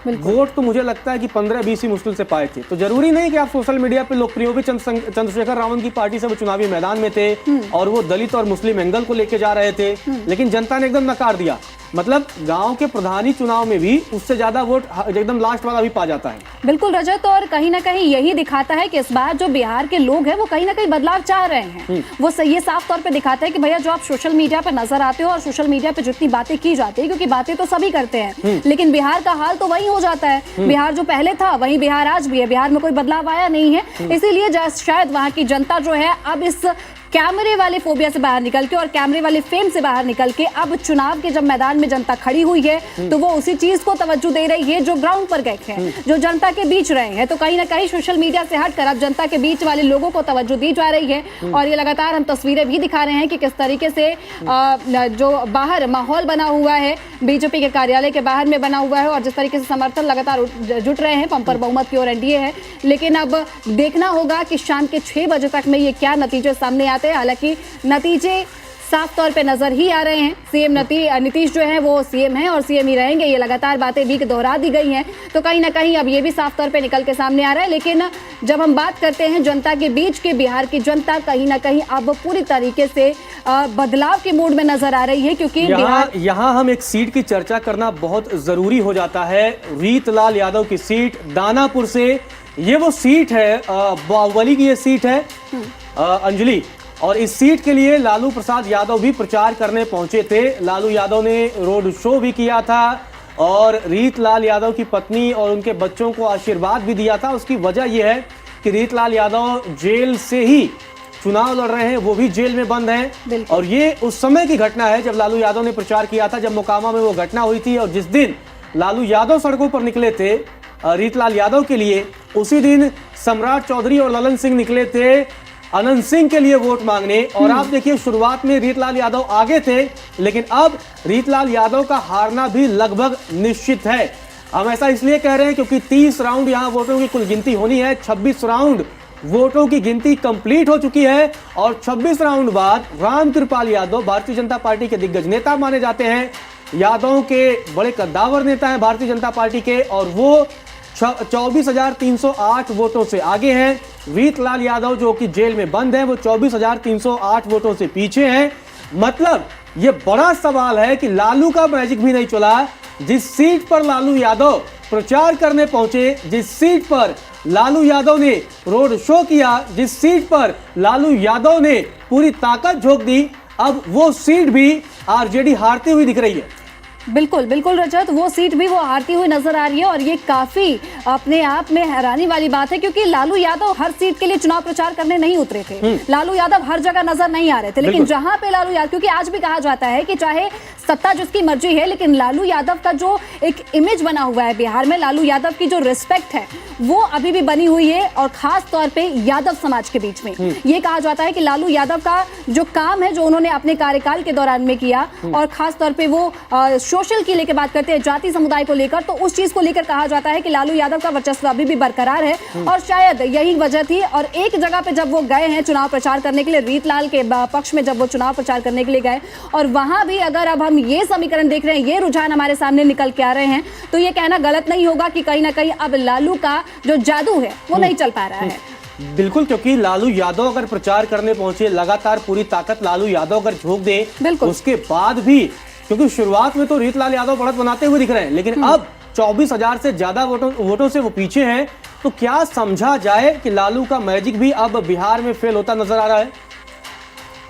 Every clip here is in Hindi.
वोट तो मुझे लगता है कि 15-20 ही मुश्किल से पाए थे। तो जरूरी नहीं कि आप सोशल मीडिया पे लोकप्रिय हो भी। चंद्रशेखर रावत की पार्टी से वो चुनावी मैदान में थे और वो दलित और मुस्लिम एंगल को लेके जा रहे थे, लेकिन जनता ने एकदम नकार दिया। मतलब गांव के प्रधानी चुनाव में भी उससे ज्यादा वोट एकदम लास्ट वाला भी पा जाता है। बिल्कुल रजत, और कहीं ना कहीं यही दिखाता है कि इस बार जो बिहार के लोग हैं वो कहीं ना कहीं बदलाव चाह रहे हैं। वो ये साफ तौर पे दिखाता है कि भैया जो आप सोशल मीडिया पे नजर आते हो और सोशल मीडिया पे जितनी बातें की जाती है, क्योंकि बातें तो सभी करते हैं, लेकिन बिहार का हाल तो वही हो जाता है। बिहार जो पहले था वही बिहार आज भी है, बिहार में कोई बदलाव आया नहीं है। इसीलिए शायद वहाँ की जनता जो है अब इस कैमरे वाले फोबिया से बाहर निकल के और कैमरे वाले फेम से बाहर निकल के अब चुनाव के जब मैदान में जनता खड़ी हुई है तो वो उसी चीज को तवज्जो दे रही है जो ग्राउंड पर गए हैं, जो जनता के बीच रहे हैं। तो कहीं ना कहीं सोशल मीडिया से हटकर अब जनता के बीच वाले लोगों को तवज्जो दी जा रही है। और ये लगातार हम तस्वीरें भी दिखा रहे हैं कि किस तरीके से जो बाहर माहौल बना हुआ है, बीजेपी के कार्यालय के बाहर में बना हुआ है, और जिस तरीके से समर्थन लगातार जुट रहे हैं पंपर बहुमत की ओर एनडीए है। लेकिन अब देखना होगा कि शाम के 6 बजे तक में ये क्या नतीजे सामने आते हैं। हालांकि नतीजे साफ तौर पे नजर ही आ रहे हैं। सीएम नीतीश जो है वो सीएम हैं और सीएम ही रहेंगे, ये लगातार बातें भी दोहरा दी गई हैं। तो कहीं ना कहीं अब ये भी साफ तौर पे निकल के सामने आ रहा है। लेकिन जब हम बात करते हैं जनता के बीच के, बिहार की जनता कहीं ना कहीं अब पूरी तरीके से बदलाव के मूड में नजर आ रही है, क्योंकि यहाँ हम एक सीट की चर्चा करना बहुत जरूरी हो जाता है। रीतलाल यादव की सीट दानापुर से, ये वो सीट है, बाहुबली की ये सीट है अंजलि, और इस सीट के लिए लालू प्रसाद यादव भी प्रचार करने पहुंचे थे। लालू यादव ने रोड शो भी किया था और रीतलाल यादव की पत्नी और उनके बच्चों को आशीर्वाद भी दिया था। उसकी वजह यह है कि रीतलाल यादव जेल से ही चुनाव लड़ रहे हैं, वो भी जेल में बंद हैं। और ये उस समय की घटना है जब लालू यादव ने प्रचार किया था, जब मोकामा में वो घटना हुई थी। और जिस दिन लालू यादव सड़कों पर निकले थे रीतलाल यादव के लिए, उसी दिन सम्राट चौधरी और ललन सिंह निकले थे अनंत सिंह के लिए वोट मांगने। और आप देखिए शुरुआत में रीतलाल यादव आगे थे, लेकिन अब रीतलाल यादव का हारना भी लगभग निश्चित है। हम ऐसा इसलिए कह रहे हैं क्योंकि 30 राउंड यहां वोटों की कुल गिनती होनी है। 26 राउंड वोटों की गिनती कंप्लीट हो चुकी है और 26 राउंड बाद रामकृपाल यादव भारतीय जनता पार्टी के दिग्गज नेता माने जाते हैं, यादवों के बड़े कद्दावर नेता हैं भारतीय जनता पार्टी के, और वो 24,308 वोटों से आगे हैं। रीतलाल यादव जो कि जेल में बंद है वो 24,308 वोटों से पीछे हैं। मतलब ये बड़ा सवाल है कि लालू का मैजिक भी नहीं चला। जिस सीट पर लालू यादव प्रचार करने पहुंचे, जिस सीट पर लालू यादव ने रोड शो किया, जिस सीट पर लालू यादव ने पूरी ताकत झोंक दी, अब वो सीट भी आरजेडी हारती हुई दिख रही है। बिल्कुल बिल्कुल रजत, वो सीट भी वो हारती हुई नजर आ रही है और ये काफी अपने आप में हैरानी वाली बात है, क्योंकि लालू यादव हर सीट के लिए चुनाव प्रचार करने नहीं उतरे थे। लालू यादव हर जगह नजर नहीं आ रहे थे, लेकिन जहां पे लालू यादव, क्योंकि आज भी कहा जाता है कि चाहे सत्ता जिसकी मर्जी है, लेकिन लालू यादव का जो एक इमेज बना हुआ है बिहार में, लालू यादव की जो रिस्पेक्ट है वो अभी भी बनी हुई है, और खास तौर पे यादव समाज के बीच में ये कहा जाता है कि लालू यादव का जो काम है, जो उन्होंने अपने कार्यकाल के दौरान में किया, और खास तौर पे वो सोशल की लेकर बात करते हैं, जाति समुदाय को लेकर, तो उस चीज को लेकर कहा जाता है कि लालू यादव का वर्चस्व अभी भी बरकरार है। और शायद यही वजह थी। और एक जगह पे जब वो गए हैं चुनाव प्रचार करने के लिए, रीतलाल के पक्ष में जब वो चुनाव प्रचार करने के लिए गए, और वहां भी अगर अब हम ये समीकरण देख रहे हैं, ये रुझान हमारे सामने निकल के आ रहे हैं, तो ये कहना गलत नहीं होगा कि कहीं ना कहीं अब लालू का जो जादू है वो नहीं चल पा रहा है। बिल्कुल, क्योंकि लालू यादव अगर प्रचार करने पहुंचे, लगातार पूरी ताकत लालू यादव अगर झोंक दे, उसके बाद भी, क्योंकि शुरुआत में तो रीतलाल यादव बढ़त बनाते हुए दिख रहे हैं, लेकिन अब 24,000 से ज्यादा वोटों से वो पीछे हैं। तो क्या समझा जाए कि लालू का मैजिक भी अब बिहार में फेल होता नजर आ रहा है?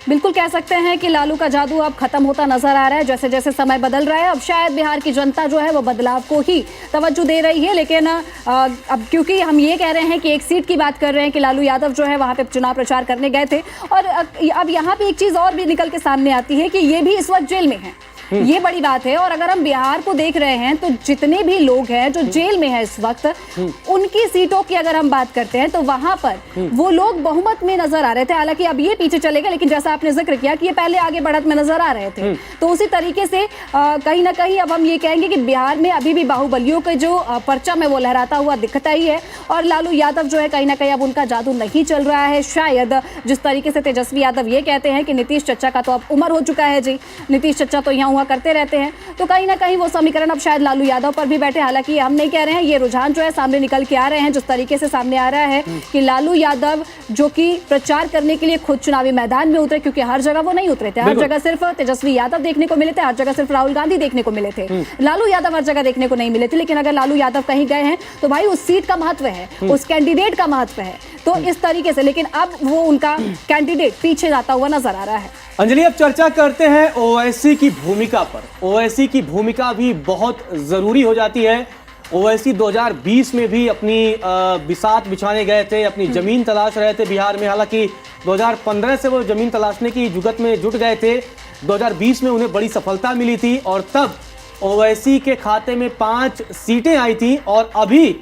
बिल्कुल कह सकते हैं कि लालू का जादू अब खत्म होता नजर आ रहा है। जैसे जैसे समय बदल रहा है, अब शायद बिहार की जनता जो है वो बदलाव को ही तवज्जो दे रही है। लेकिन अब क्योंकि हम ये कह रहे हैं कि एक सीट की बात कर रहे हैं कि लालू यादव जो है वहां पे चुनाव प्रचार करने गए थे, और अब यहाँ पे एक चीज और भी निकल के सामने आती है कि ये भी इस वक्त जेल में है। ये बड़ी बात है। और अगर हम बिहार को देख रहे हैं तो जितने भी लोग हैं जो जेल में हैं इस वक्त, उनकी सीटों की अगर हम बात करते हैं तो वहां पर वो लोग बहुमत में नजर आ रहे थे। हालांकि अब ये पीछे चले गए, लेकिन जैसा आपने जिक्र किया कि ये पहले आगे बढ़त में नजर आ रहे थे, तो उसी तरीके से कहीं ना कहीं अब हम ये कहेंगे कि बिहार में अभी भी बाहुबलियों के जो परचम है वो लहराता हुआ दिखता ही है। और लालू यादव जो है कहीं ना कहीं अब उनका जादू नहीं चल रहा है। शायद जिस तरीके से तेजस्वी यादव ये कहते हैं कि नीतीश चच्चा का तो अब उम्र हो चुका है जी, नीतीश चच्चा तो यहाँ हुआ करते रहते हैं। तो कहीं ना कहीं वो समीकरण अब शायद लालू यादव पर भी बैठे। हालांकि हम नहीं कह रहे हैं, ये रुझान जो है सामने निकल के आ रहे हैं, जिस तरीके से सामने आ रहा है कि लालू यादव जो कि प्रचार करने के लिए खुद चुनावी मैदान में उतरे, क्योंकि हर जगह वो नहीं उतरे थे, हर जगह सिर्फ तेजस्वी यादव देखने को मिले थे, हर जगह सिर्फ राहुल गांधी देखने को मिले थे, लालू यादव हर जगह देखने को नहीं मिले थे। लेकिन अगर लालू यादव कहीं गए हैं तो भाई उस सीट का महत्व है, उस कैंडिडेट का महत्व है। तो इस तरीके से, लेकिन अब वो उनका कैंडिडेट पीछे जाता हुआ नजर आ रहा है। अंजलि, अब चर्चा करते हैं ओवैसी की भूमिका पर। ओवैसी की भूमिका भी बहुत जरूरी हो जाती है। ओवैसी 2020 में भी अपनी बिसात बिछाने गए थे, अपनी जमीन तलाश रहे थे बिहार में। हालांकि 2015 से वो जमीन तलाशने की जुगत में जुट गए थे। 2020 में उन्हें बड़ी सफलता मिली थी और तब ओवैसी के खाते में 5 सीटें आई थी। और अभी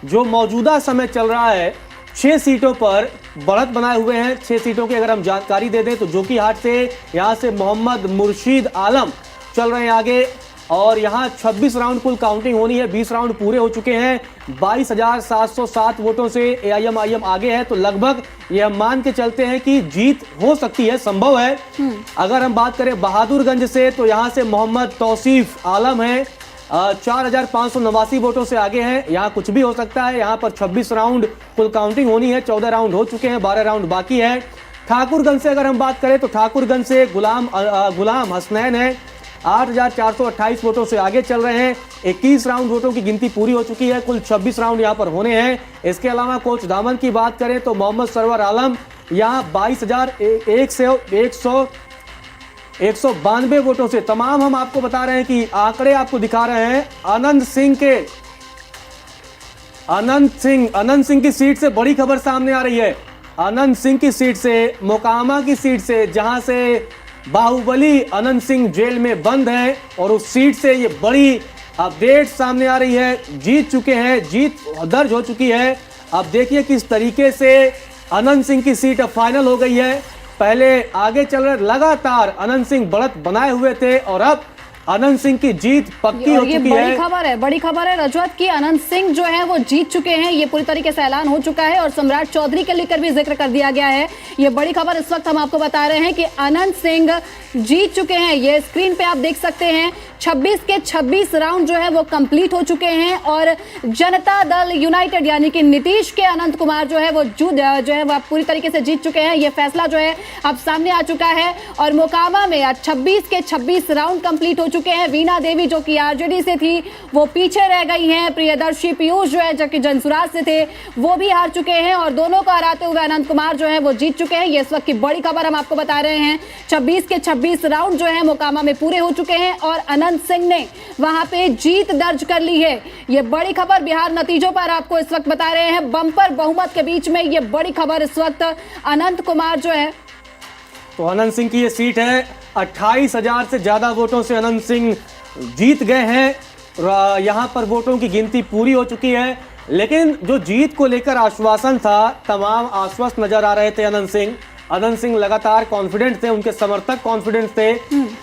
जो मौजूदा समय चल रहा है, 6 सीटों पर बढ़त बनाए हुए हैं। 6 सीटों की अगर हम जानकारी दे दें तो जोकीहाट से यहाँ से मोहम्मद मुर्शीद आलम चल रहे हैं आगे, और यहाँ 26 राउंड कुल काउंटिंग होनी है। 20 राउंड पूरे हो चुके हैं। 22,707 वोटों से AIM आगे है। तो लगभग ये हम मान के चलते हैं कि जीत हो सकती है, संभव है। अगर हम बात करें बहादुरगंज से तो यहाँ से मोहम्मद तौसीफ आलम है, 4,589 वोटों से आगे हैं। यहाँ कुछ भी हो सकता है। यहाँ पर 26 राउंड कुल काउंटिंग होनी है। 14 राउंड हो चुके हैं, 12 राउंड बाकी है। ठाकुरगंज से अगर हम बात करें तो ठाकुरगंज से गुलाम हसनैन है, 8,428 वोटों से आगे चल रहे हैं। 21 राउंड वोटों की गिनती पूरी हो चुकी है। कुल 26 राउंड यहाँ पर होने हैं। इसके अलावा कोच दामन की बात करें तो मोहम्मद सरवर आलम यहाँ 22,192 वोटों से, तमाम हम आपको बता रहे हैं कि आंकड़े आपको दिखा रहे हैं। अनंत सिंह की सीट से बड़ी खबर सामने आ रही है। अनंत सिंह की सीट से, मोकामा की सीट से, जहां से बाहुबली अनंत सिंह जेल में बंद है, और उस सीट से ये बड़ी अपडेट सामने आ रही है। जीत चुके हैं, जीत दर्ज हो चुकी है। अब देखिए किस तरीके से अनंत सिंह की सीट अब फाइनल हो गई है। पहले आगे चल रहे, लगातार अनंत सिंह बढ़त बनाए हुए थे और अब अनंत सिंह की जीत पक्की हो चुकी है। बड़ी खबर है रजत की अनंत सिंह जो है वो जीत चुके हैं। ये पूरी तरीके से ऐलान हो चुका है और सम्राट चौधरी के लेकर भी जिक्र कर दिया गया है। ये बड़ी खबर इस वक्त हम आपको बता रहे हैं कि अनंत सिंह जीत चुके हैं। ये स्क्रीन पे आप देख सकते हैं 26 के 26 राउंड जो है वो कंप्लीट हो चुके हैं और जनता दल यूनाइटेड यानी कि नीतीश के अनंत कुमार जो है वो जो है वो पूरी तरीके से जीत चुके हैं। ये फैसला जो है अब सामने आ चुका है और मोकामा में 26 के 26 राउंड कंप्लीट हो चुके हैं। वीणा देवी जो कि आरजेडी से थी वो पीछे रह गई हैं। प्रियदर्शी पीयूष जो है जो कि जनसुराज से थे वो भी हार चुके हैं और दोनों को हराते हुए अनंत कुमार जो है वो जीत चुके हैं। ये इस वक्त की बड़ी खबर हम आपको बता रहे हैं। 26 के 26 राउंड जो है मोकामा में पूरे हो चुके हैं और अनंत सिंह ने वहां पे जीत दर्ज कर ली है। ये बड़ी खबर बिहार नतीजों पर आपको इस वक्त बता रहे हैं। बम्पर बहुमत के बीच में ये बड़ी खबर इस वक्त अनंत कुमार जो है, तो अनंत सिंह की ये सीट है। 28,000 से ज्यादा वोटों से अनंत सिंह जीत गए हैं। यहां पर वोटों की गिनती पूरी हो चुकी है, लेकिन जो जीत को लेकर आश्वासन था, तमाम आश्वस्त नजर आ रहे थे अनंत सिंह। अनंत सिंह लगातार कॉन्फिडेंट थे, उनके समर्थक कॉन्फिडेंट थे।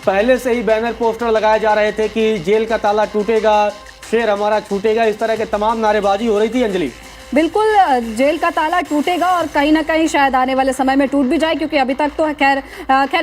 पहले से ही बैनर पोस्टर लगाए जा रहे थे कि जेल का ताला टूटेगा, शेर हमारा छूटेगा, इस तरह के तमाम नारेबाजी हो रही थी। अंजलि, बिल्कुल जेल का ताला टूटेगा और कहीं ना कहीं शायद आने वाले समय में टूट भी जाए, क्योंकि अभी तक तो खैर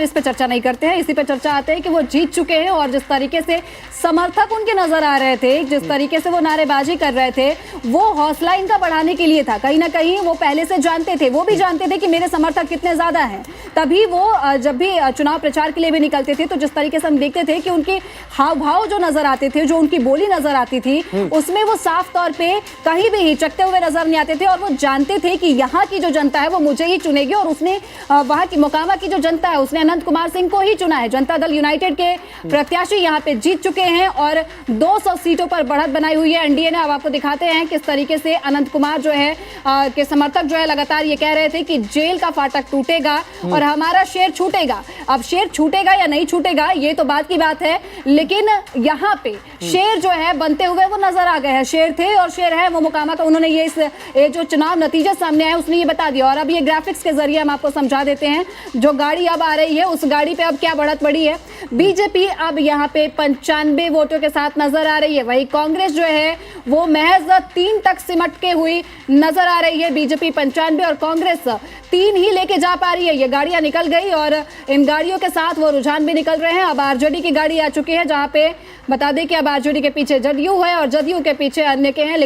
इस पे चर्चा नहीं करते हैं। इसी पे चर्चा आते हैं कि वो जीत चुके हैं और जिस तरीके से समर्थक उनके नजर आ रहे थे, जिस तरीके से वो नारेबाजी कर रहे थे, वो हौसला इनका बढ़ाने के लिए था। कहीं ना कहीं वो पहले से जानते थे, वो भी जानते थे कि मेरे समर्थक कितने ज्यादा हैं। तभी वो जब भी चुनाव प्रचार के लिए भी निकलते थे तो जिस तरीके से हम देखते थे कि उनके हाव भाव जो नजर आते थे, जो उनकी बोली नजर आती थी, उसमें वो साफ तौर पे कहीं भी हिचकते हुए नजर नहीं आते थे और वो जानते थे कि यहाँ की जो जनता है वो मुझे ही चुनेगी और उसने वहां की मोकामा की जो जनता है उसने अनंत कुमार सिंह को ही चुना है। जनता दल यूनाइटेड के प्रत्याशी यहाँ पे जीत चुके हैं और 200 सीटों पर बढ़त बनाई हुई है एनडीए ने। अब आपको दिखाते हैं किस तरीके से अनंत कुमार जो है के समर्थक जो है लगातार ये कह रहे थे कि जेल का फाटक टूटेगा और हमारा शेर छूटेगा। अब शेर छूटेगा या नहीं छूटेगा ये तो बात की बात है, लेकिन यहाँ पे शेर जो है बनते हुए वो नजर आ गए हैं। शेर थे और शेर है वो मोकामा का। उन्होंने ये जो चुनाव नतीजा सामने आया उसने ये बता दिया और अब ये ग्राफिक्स के जरिए हम आपको समझा देते हैं। जो गाड़ी अब आ रही है उस गाड़ी पे अब क्या बढ़त बढ़ी है। बीजेपी अब यहाँ पे 95 वोटों के साथ नजर आ रही है, वही कांग्रेस जो है वो महज 3 तक सिमट के हुई नजर आ रही है। बीजेपी 95 और कांग्रेस 3 ही लेके जा पा रही है। ये गाड़ी गाड़ियां निकल गई और इन गाड़ियों के साथ वो रुझान भी निकल रहे हैं। अब आरजेडी की गाड़ी आ चुकी है, जहां पे बता दें कि अब आरजेडी के पीछे जदयू है और जदयू के पीछे अन्य के हैं। लेकिन